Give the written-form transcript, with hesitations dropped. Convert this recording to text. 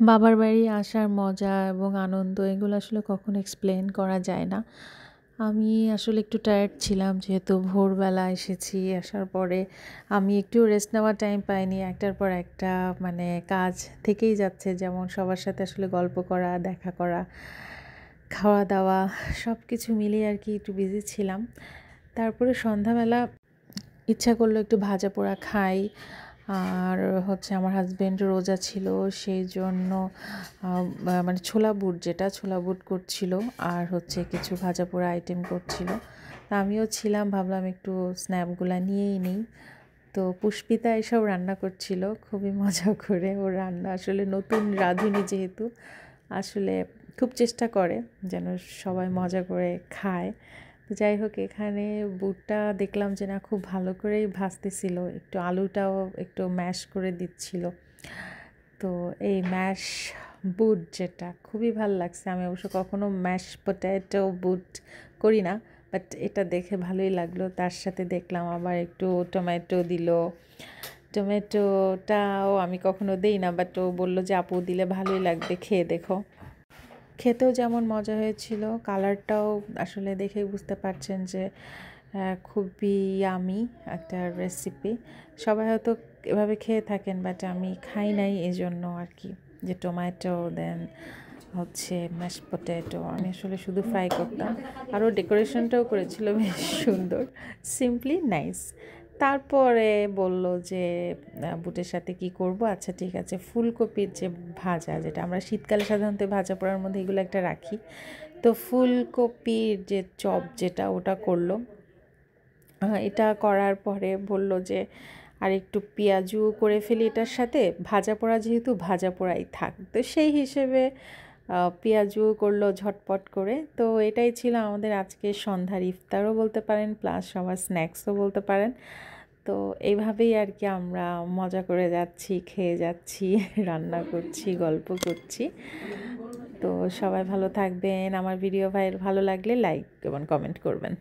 বাবার বাড়ি আসার মজা এবং আনন্দ এগুলো আসলে কখনো এক্সপ্লেন করা যায় না। আমি আসলে একটু টায়ার্ড ছিলাম, যেহেতু ভোরবেলা এসেছি। আসার পরে আমি একটু রেস্ট নেওয়ার টাইম পাইনি। একটার পর একটা মানে কাজ থেকেই যাচ্ছে, যেমন সবার সাথে আসলে গল্প করা, দেখা করা, খাওয়া দাওয়া সব কিছু মিলিয়ে আর কি একটু বিজি ছিলাম। তারপরে সন্ধ্যাবেলা ইচ্ছা করলো একটু ভাজা পোড়া খাই। আর হচ্ছে আমার হাজব্যান্ড রোজা ছিল, সেই জন্য মানে ছোলা বুট, যেটা ছোলা বুট করছিল, আর হচ্ছে কিছু ভাজা পোড়া আইটেম করছিল। তা আমিও ছিলাম, ভাবলাম একটু স্ন্যাপগুলা নিয়েই নিই। তো পুষ্পিতা এসব রান্না করছিল খুবই মজা করে। ওর রান্না আসলে নতুন রাঁধুনি, যেহেতু আসলে খুব চেষ্টা করে যেন সবাই মজা করে খায়। তো যাই হোক, এখানে বুটটা দেখলাম যে না, খুব ভালো করেই ভাজতেছিল, একটু আলুটাও একটু ম্যাশ করে দিচ্ছিল। তো এই ম্যাশ বুট যেটা খুবই ভাল লাগছে। আমি অবশ্য কখনো ম্যাশ পটেটো বুট করি না, বাট এটা দেখে ভালোই লাগলো। তার সাথে দেখলাম আবার একটু টমেটো দিল। টমেটোটাও আমি কখনো দেই না, বাট ও বললো যে আপু দিলে ভালোই লাগবে, খেয়ে দেখো। খেতেও যেমন মজা হয়েছিল, কালারটাও আসলে দেখে বুঝতে পারছেন যে খুবই ইয়ামি একটা রেসিপি। সবাই হয়তো এভাবে খেয়ে থাকেন, বাট আমি খাই নাই, এজন্য আর কি। যে টমেটো দেন হচ্ছে ম্যাশ পটেটো, আমি আসলে শুধু ফ্রাই করতাম। আরও ডেকোরেশনটাও করেছিল বেশ সুন্দর, সিম্পলি নাইস। তারপরে বলল যে বুটের সাথে কি করব। আচ্ছা ঠিক আছে, ফুলকপির যে ভাজা, যেটা আমরা শীতকালে সাধারণত ভাজা পোড়ার মধ্যে এগুলো একটা রাখি, তো ফুলকপির যে চপ যেটা, ওটা করলো। এটা করার পরে বলল যে আর একটু পেঁয়াজু করে ফেলি এটার সাথে, ভাজা পোড়া যেহেতু ভাজা পোড়াই থাক, তো সেই হিসেবে পেঁয়াজু করলো ঝটপট করে। তো এটাই ছিল আমাদের আজকে সন্ধ্যার ইফতারও বলতে পারেন, প্লাস সবার স্ন্যাক্সও বলতে পারেন। তো এইভাবেই আর কি আমরা মজা করে যাচ্ছি, খেয়ে যাচ্ছি, রান্না করছি, গল্প করছি। তো সবাই ভালো থাকবেন। আমার ভিডিও ভালো লাগলে লাইক এবং কমেন্ট করবেন।